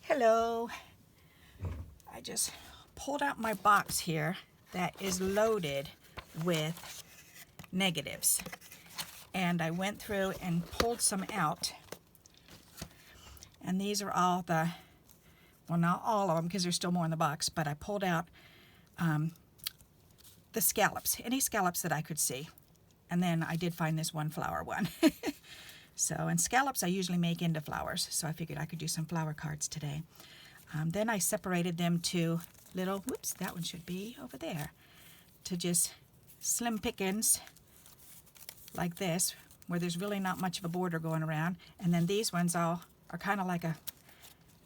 Hello. I just pulled out my box here that is loaded with negatives. And I went through and pulled some out. And these are all the, well, not all of them because there's still more in the box, but I pulled out the scallops, any scallops that I could see. And then I did find this one flower one. So, and scallops I usually make into flowers, so I figured I could do some flower cards today. Then I separated them to little, whoops, that one should be over there, to just slim pickings like this, where there's really not much of a border going around. And then these ones all are kind of like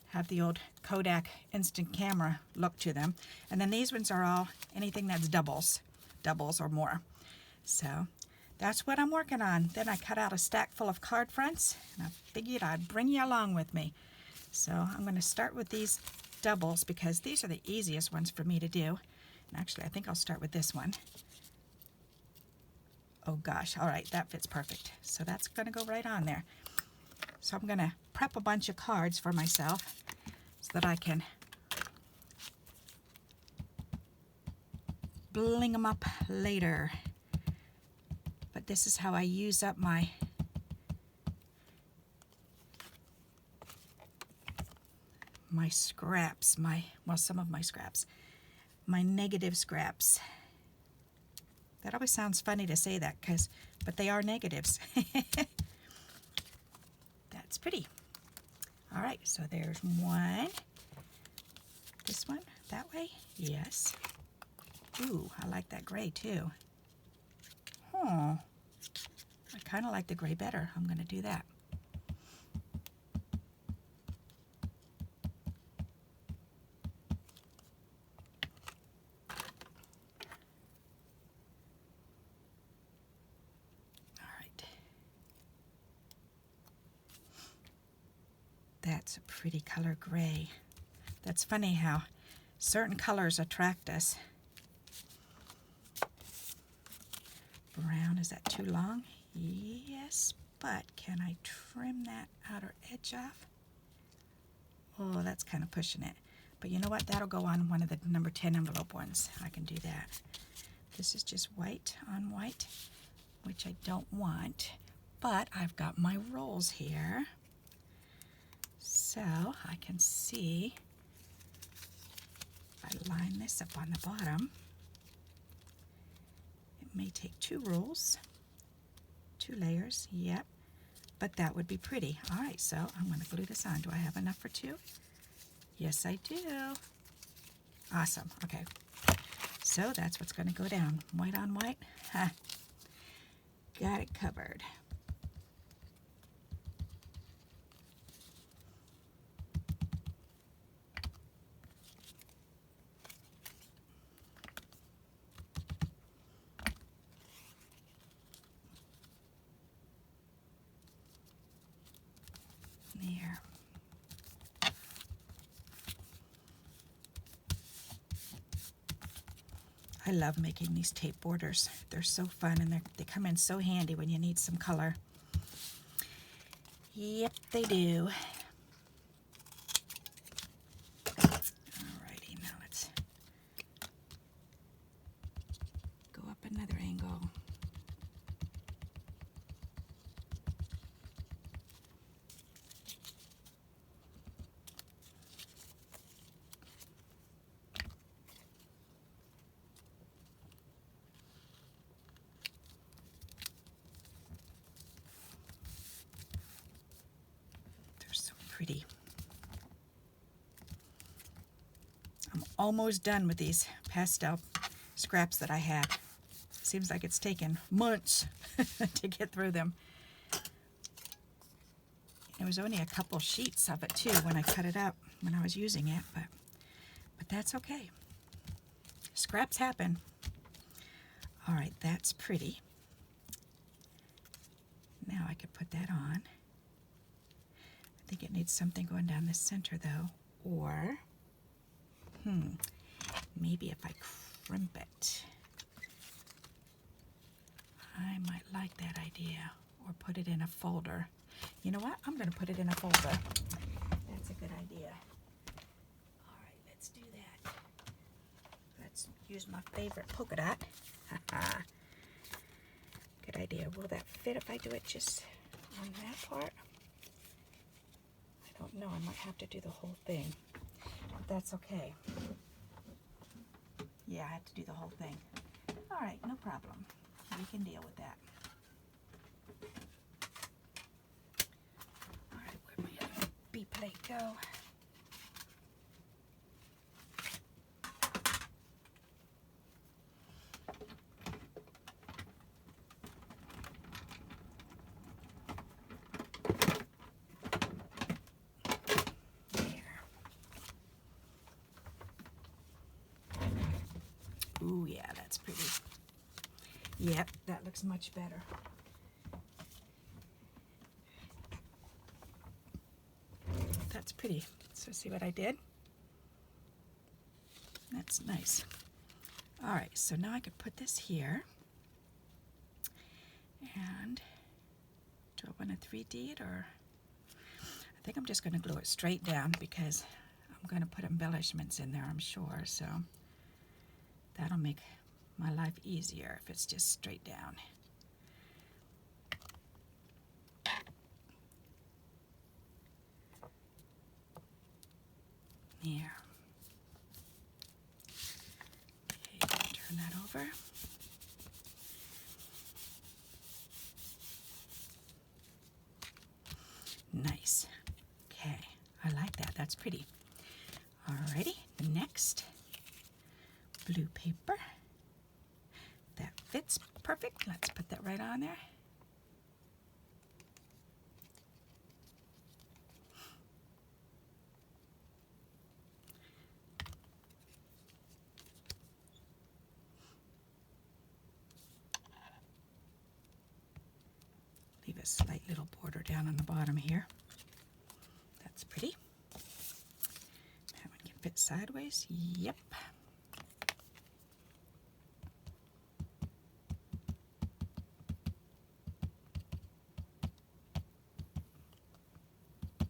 have the old Kodak instant camera look to them. And then these ones are all anything that's doubles or more. So that's what I'm working on. Then I cut out a stack full of card fronts, and I figured I'd bring you along with me. So I'm going to start with these doubles because these are the easiest ones for me to do. And actually, I think I'll start with this one. Oh gosh, all right, that fits perfect. So that's going to go right on there. So I'm going to prep a bunch of cards for myself so that I can bling them up later. But this is how I use up my scraps, some of my scraps, my negative scraps. That always sounds funny to say that, but they are negatives. That's pretty. All right, so there's one. This one, that way, yes. Ooh, I like that gray too. Oh, I kind of like the gray better. I'm going to do that. All right. That's a pretty color gray. That's funny how certain colors attract us. Brown, is that too long? Yes, but can I trim that outer edge off? Oh, that's kind of pushing it. But you know what? That'll go on one of the number 10 envelope ones. I can do that. This is just white on white, which I don't want. But I've got my rolls here. So I can see if I line this up on the bottom. May take 2 rolls, 2 layers, yep, but that would be pretty. All right, so I'm going to glue this on. Do I have enough for 2? Yes, I do. Awesome. Okay, so that's what's going to go down. White on white. Ha. Got it covered. There. I love making these tape borders. They're so fun and they come in so handy when you need some color. Yep, they do. Alrighty, now let's go up another angle. Pretty. I'm almost done with these pastel scraps that I had. Seems like it's taken months to get through them. There was only a couple sheets of it too when I cut it up when I was using it, but that's okay. Scraps happen. All right, that's pretty. Now I could put that on. I think it needs something going down the center though, or maybe if I crimp it. I might like that idea, or put it in a folder. You know what? I'm going to put it in a folder. That's a good idea. use my favorite polka dot. Good idea. Will that fit if I do it just on that part? I don't know. I might have to do the whole thing. But that's okay. Yeah, I have to do the whole thing. All right, no problem. We can deal with that. All right, where'd my other B plate go? Ooh, yeah, that's pretty. Yep, that looks much better. That's pretty. So see what I did? That's nice. All right, so now I could put this here. And do I want to 3D it, or? I think I'm just going to glue it straight down because I'm going to put embellishments in there, I'm sure. So that'll make my life easier if it's just straight down. There. Okay, turn that over. Nice. Okay, I like that. That's pretty. Alrighty, next, blue paper. That fits perfect. Let's put that right on there. Leave a slight little border down on the bottom here. That's pretty. That one can fit sideways. Yep.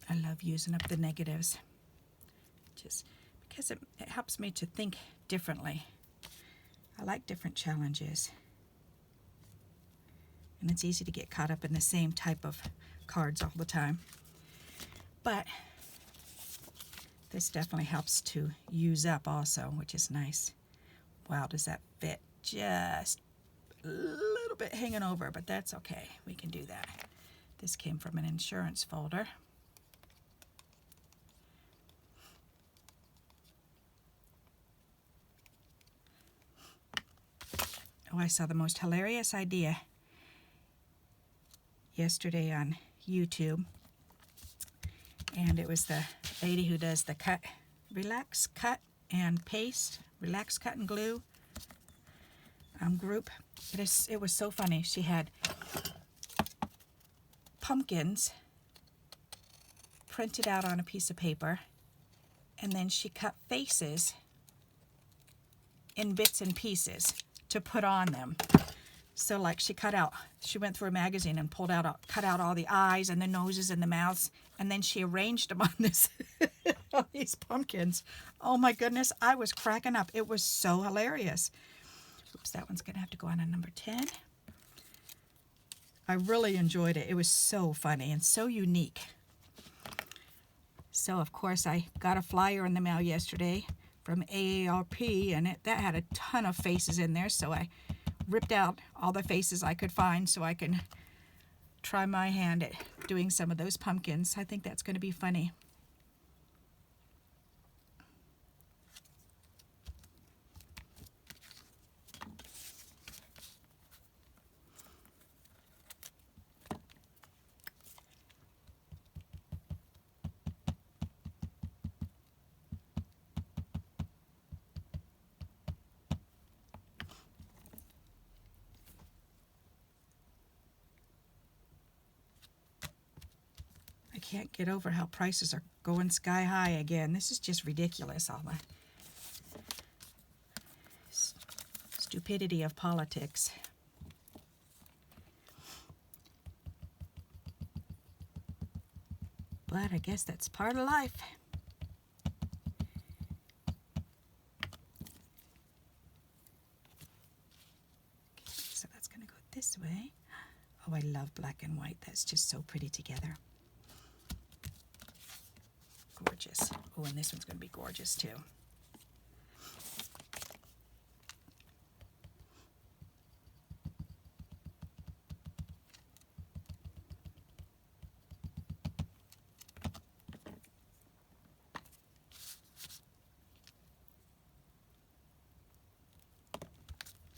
I love using up the negatives, just because it helps me to think differently. I like different challenges. And it's easy to get caught up in the same type of cards all the time. But this definitely helps to use up also, which is nice. Wow, does that fit? Just a little bit hanging over, but that's okay. We can do that. This came from an insurance folder. Oh, I saw the most hilarious idea yesterday on YouTube, and it was the lady who does the relax, cut, and paste, relax, cut, and glue group. It was so funny. She had pumpkins printed out on a piece of paper, and then she cut faces in bits and pieces to put on them. So like she went through a magazine and cut out all the eyes and the noses and the mouths, and then she arranged them on on these pumpkins. Oh my goodness, I was cracking up. It was so hilarious. Oops, that one's gonna have to go on number 10. I really enjoyed it. It was so funny and so unique. So of course I got a flyer in the mail yesterday from AARP, and that had a ton of faces in there, so I ripped out all the faces I could find so I can try my hand at doing some of those pumpkins. I think that's going to be funny. Can't get over how prices are going sky high again. This is just ridiculous, all the stupidity of politics. But I guess that's part of life. this way. Oh, I love black and white. That's just so pretty together. Gorgeous. Oh, and this one's going to be gorgeous too.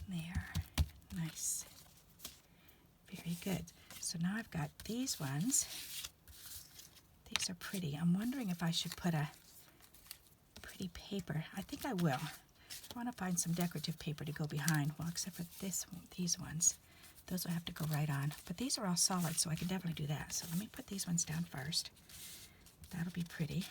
There. Nice. Very good. So now I've got these ones. These are pretty. I'm wondering if I should put a pretty paper. I think I will. I want to find some decorative paper to go behind. Well, except for these ones. Those will have to go right on. But these are all solid, so I can definitely do that. So let me put these ones down first. That'll be pretty.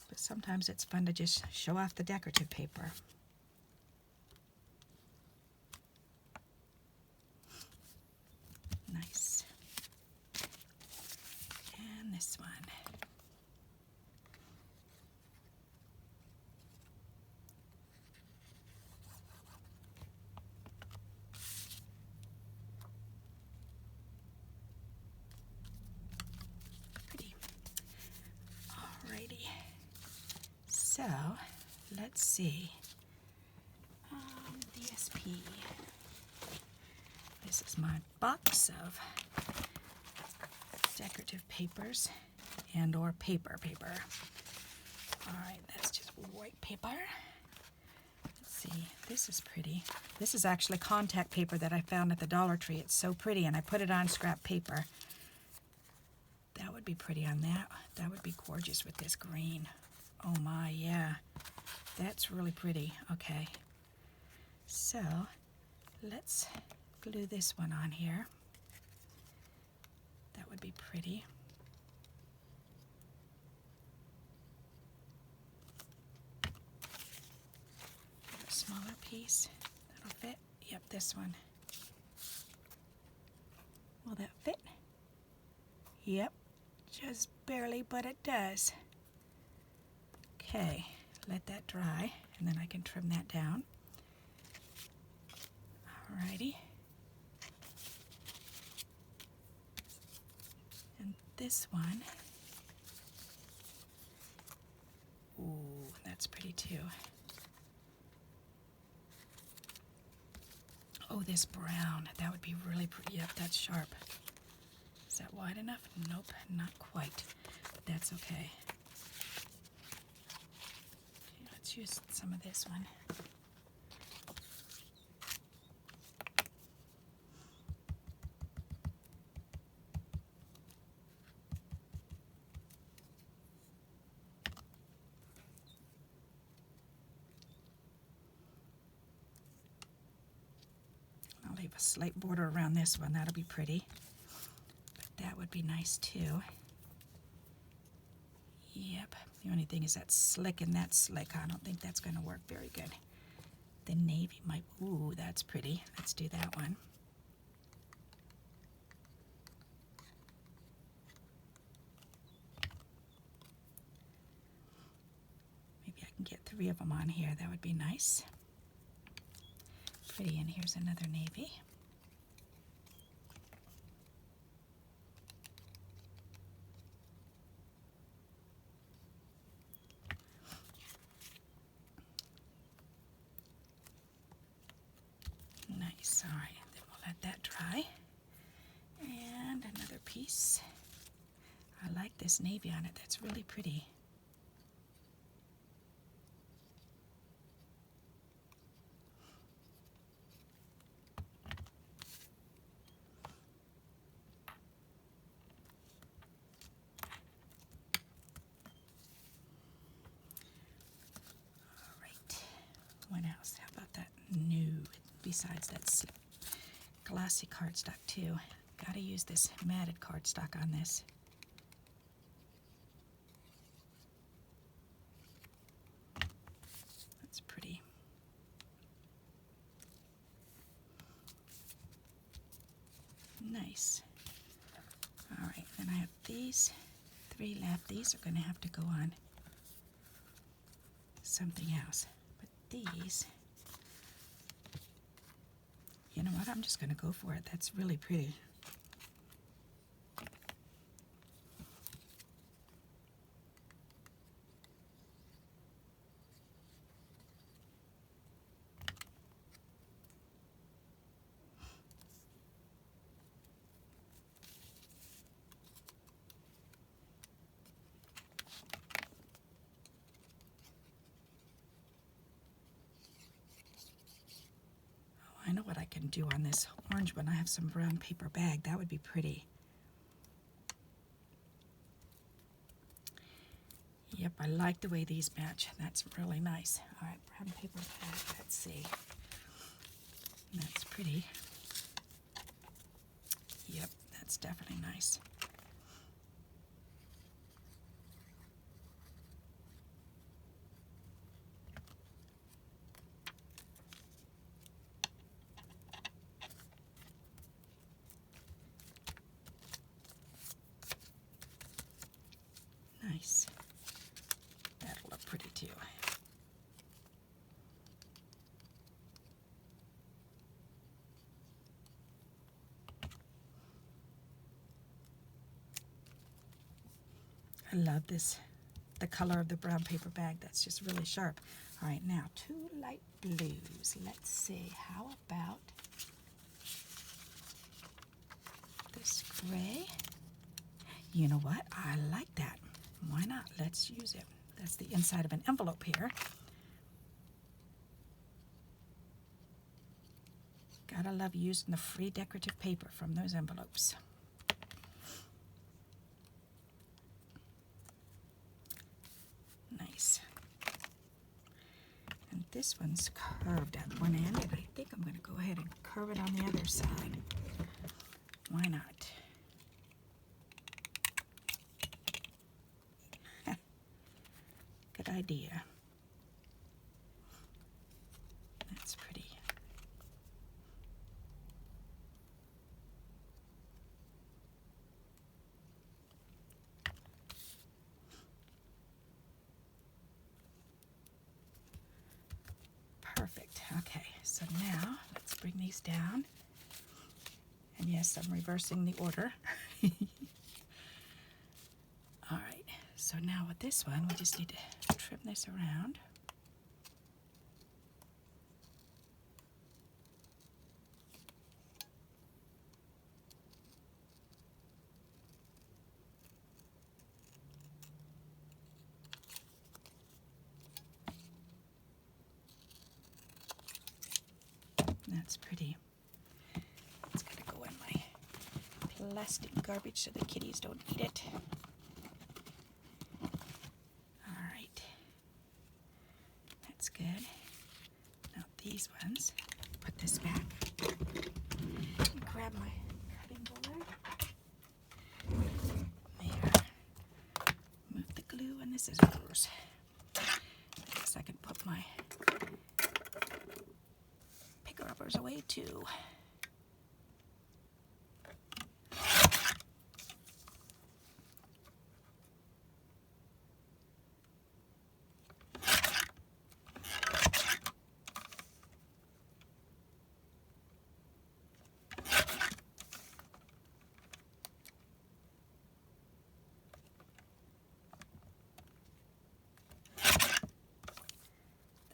But sometimes it's fun to just show off the decorative paper. Nice. And this one. Pretty. Alrighty. So, let's see. DSP. This is my box of decorative papers and or paper. Alright, that's just white paper. Let's see, this is pretty. This is actually contact paper that I found at the Dollar Tree. It's so pretty, and I put it on scrap paper. That would be pretty on that. That would be gorgeous with this green. Oh my, yeah. That's really pretty. Okay. So, let's glue this one on here. That would be pretty. A smaller piece. That'll fit. Yep, this one. Will that fit? Yep, just barely, but it does. Okay, let that dry, and then I can trim that down. Alrighty. And this one. Ooh, that's pretty too. Oh, this brown. That would be really pretty. Yep, that's sharp. Is that wide enough? Nope, not quite. But that's okay. Let's use some of this one. I'll leave a slight border around this one. That'll be pretty. But that would be nice too. Yep. The only thing is that's slick and that's slick. I don't think that's going to work very good. The navy might... Ooh, that's pretty. Let's do that one. Maybe I can get 3 of them on here. That would be nice. Pretty. And here's another navy. Nice. All right, then we'll let that dry. And another piece. I like this navy on it. That's really pretty. All right. What else? How about that nude? Besides that glossy cardstock too. Gotta use this matted cardstock on this. That's pretty. Nice. All right, then I have these 3 left. These are gonna have to go on something else. these. You know what? I'm just going to go for it. That's really pretty. I know what I can do on this orange one. I have some brown paper bag. That would be pretty. Yep, I like the way these match. That's really nice. All right, brown paper bag. Let's see. That's pretty. Yep, that's definitely nice. Nice. That'll look pretty too. I love this, the color of the brown paper bag. That's just really sharp. All right, now 2 light blues. Let's see, how about this gray? You know what? I like that. Why not? Let's use it. That's the inside of an envelope here. Gotta love using the free decorative paper from those envelopes. Nice. And this one's curved at one end, and I think I'm going to go ahead and curve it on the other side. Why not? Good idea. That's pretty. Perfect. Okay, so now let's bring these down. And yes, I'm reversing the order. All right, so now with this one, we just need to trim this around. That's pretty. It's gonna go in my plastic garbage so the kitties don't eat it. All right, that's good. Now these ones, put this back. Grab my cutting board. There. Move the glue and the scissors. I guess I can put my rubbers away too.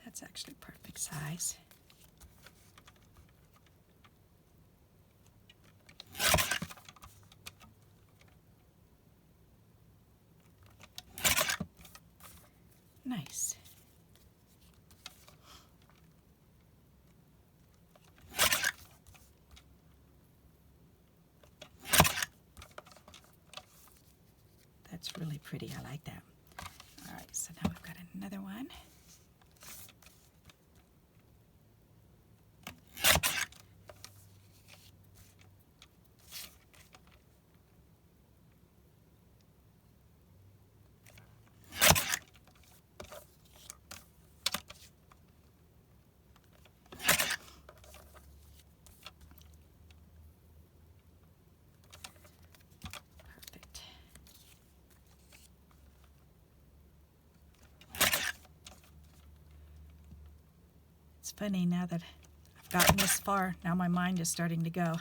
That's actually perfect size. Nice. That's really pretty. I like that. All right, so now we've got another one. funny now that I've gotten this far. Now my mind is starting to go.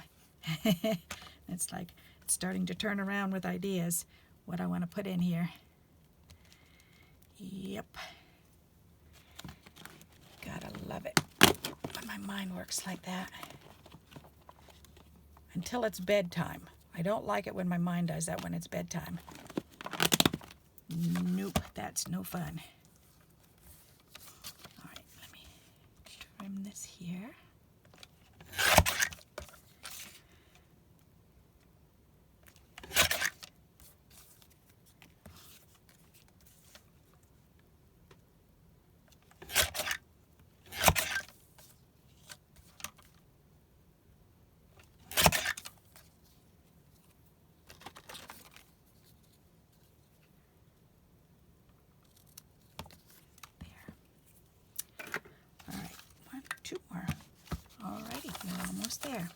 It's like it's starting to turn around with ideas. What I want to put in here. Yep. Gotta love it when my mind works like that. Until it's bedtime. I don't like it when my mind does that when it's bedtime. Nope, that's no fun. All right, let me trim this here. Two more. Alrighty, we're almost there.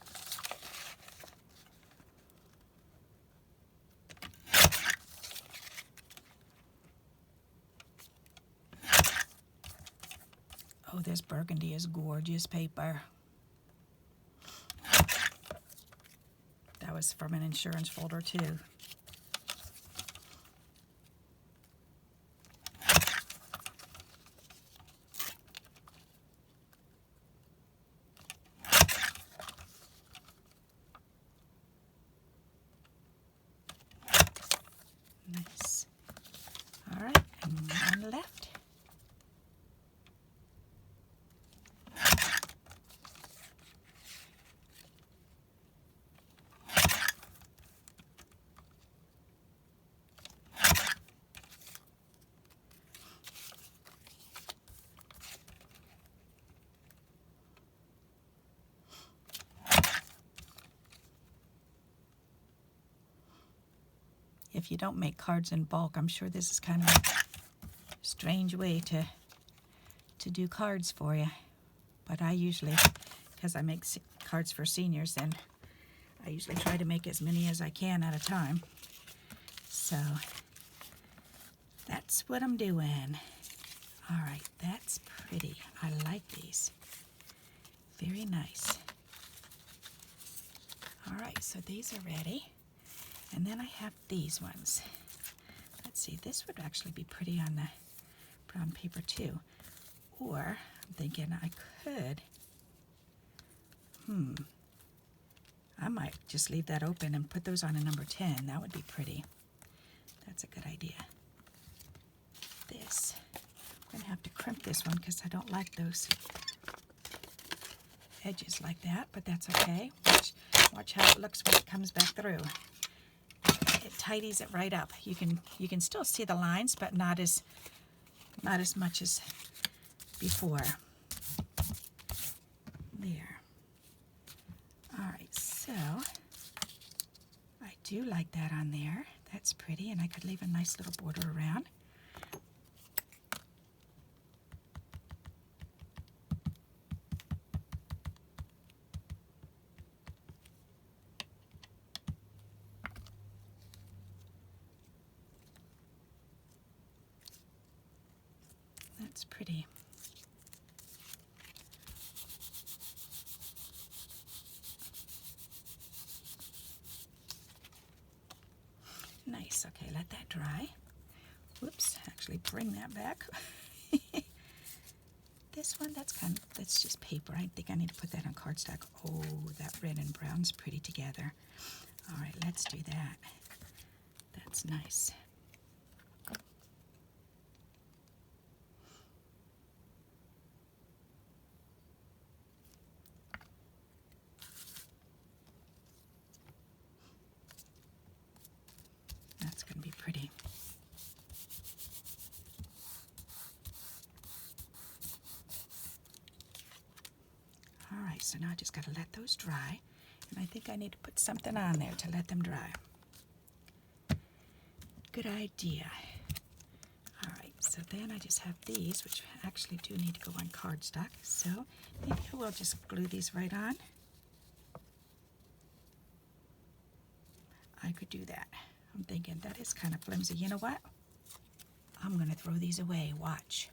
Oh, this burgundy is gorgeous paper. That was from an insurance folder too. Nice. All right, and one left. If you don't make cards in bulk, I'm sure this is kind of a strange way to do cards for you. But I usually, because I make cards for seniors, then I usually try to make as many as I can at a time. So that's what I'm doing. All right, that's pretty. I like these. Very nice. All right, so these are ready. And then I have these ones. Let's see, this would actually be pretty on the brown paper too. Or I'm thinking I could, I might just leave that open and put those on a number 10. That would be pretty. That's a good idea. This, I'm gonna have to crimp this one because I don't like those edges like that, but that's okay. Watch how it looks when it comes back through. It tidies it right up. You can still see the lines, but not as much as before. There. All right, so I do like that on there. That's pretty, and I could leave a nice little border around. That's pretty. Nice. Okay, let that dry. Whoops, actually bring that back. This one, that's just paper. I think I need to put that on cardstock. Oh, that red and brown's pretty together. All right, let's do that. That's nice. That's going to be pretty. All right, so now I just got to let those dry. And I think I need to put something on there to let them dry. Good idea. All right, so then I just have these, which actually do need to go on cardstock. So maybe I will just glue these right on. I could do that. I'm thinking that is kind of flimsy. You know what? I'm going to throw these away. Watch.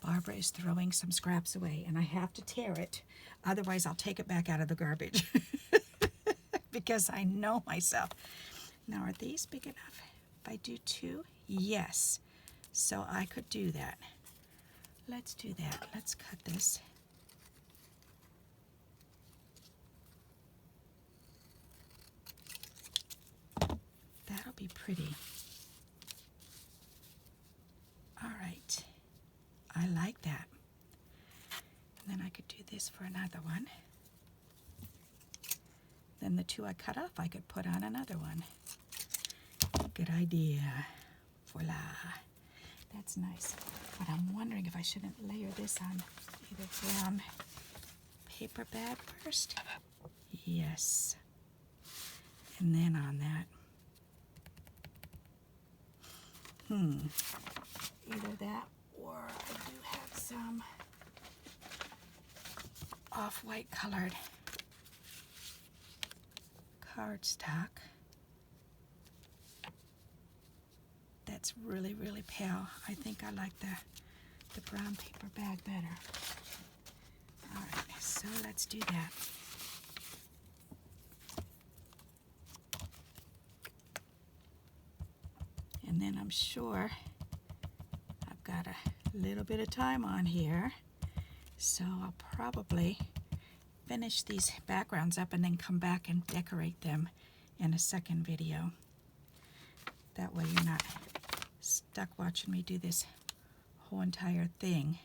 Barbara is throwing some scraps away, and I have to tear it. Otherwise, I'll take it back out of the garbage because I know myself. Now, are these big enough? If I do 2, yes. So I could do that. Let's do that. Let's cut this. That'll be pretty. All right. I like that. And then I could do this for another one. Then the 2 I cut off, I could put on another one. Good idea. Voila. That's nice. But I'm wondering if I shouldn't layer this on either brown paper bag first. Yes. And then on that. Either that or I do have some off-white colored cardstock that's really, really pale. I think I like the brown paper bag better. All right, so let's do that. And then I'm sure I've got a little bit of time on here, so I'll probably finish these backgrounds up and then come back and decorate them in a second video. That way you're not stuck watching me do this whole entire thing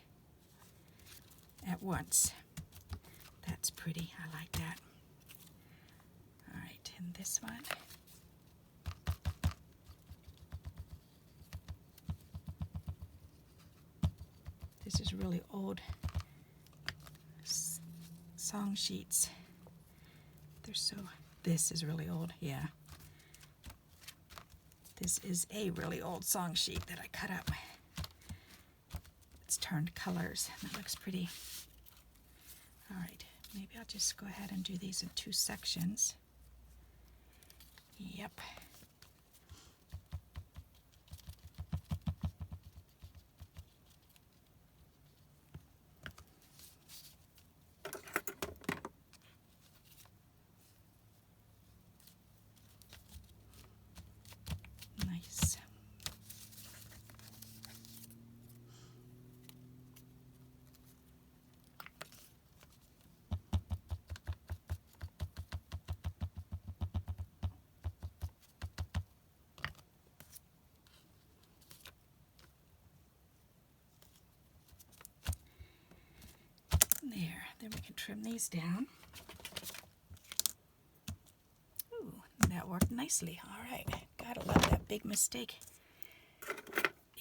at once. That's pretty. I like that. All right, and this one. This is really old song sheets. This is really old, yeah. This is a really old song sheet that I cut up. It's turned colors, and that looks pretty. All right, maybe I'll just go ahead and do these in 2 sections. Yep. Nice. There, then we can trim these down. Ooh, that worked nicely. All right, gotta love that big mistake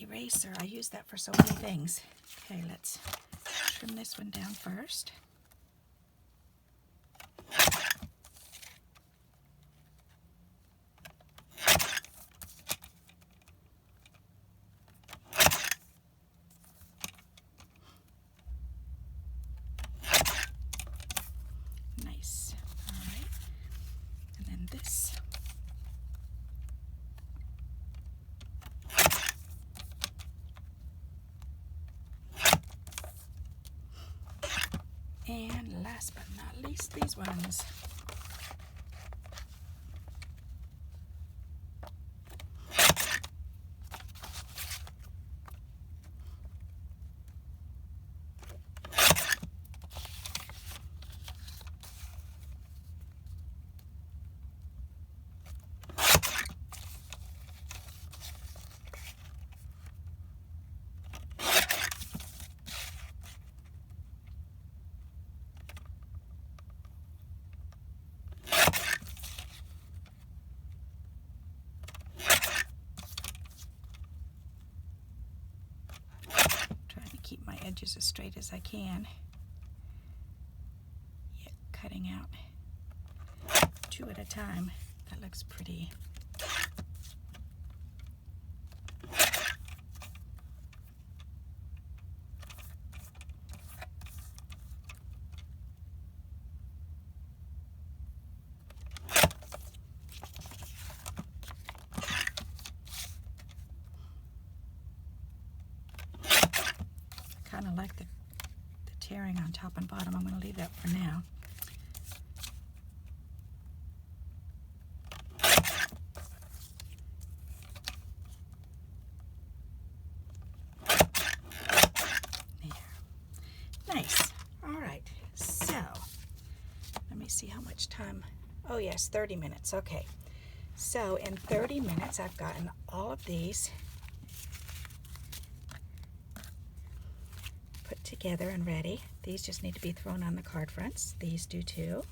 eraser. I use that for so many things. Okay, let's trim this one down first. Nice. All right, and then this. And last but not least, these ones. Keep my edges as straight as I can. Yeah, cutting out 2 at a time. That looks pretty. Kind of like the tearing on top and bottom. I'm going to leave that for now. Nice. All right, so let me see how much time. Oh yes, 30 minutes. Okay, so in 30 minutes I've gotten all of these put together and ready. These just need to be thrown on the card fronts. These do too.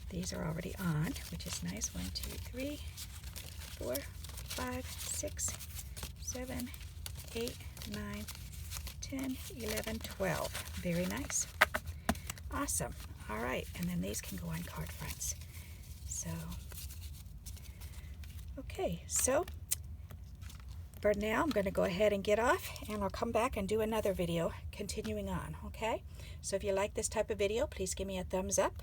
These are already on, which is nice. 1, 2, 3, 4, 5, 6, 7, 8, 9, 10, 11, 12. Very nice. Awesome. All right, and then these can go on card fronts. So, okay, so for now I'm going to go ahead and get off, and I'll come back and do another video continuing on, okay? So if you like this type of video, please give me a thumbs up.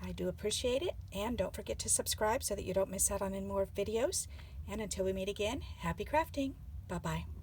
I do appreciate it, and don't forget to subscribe so that you don't miss out on any more videos. And until we meet again, happy crafting. Bye-bye.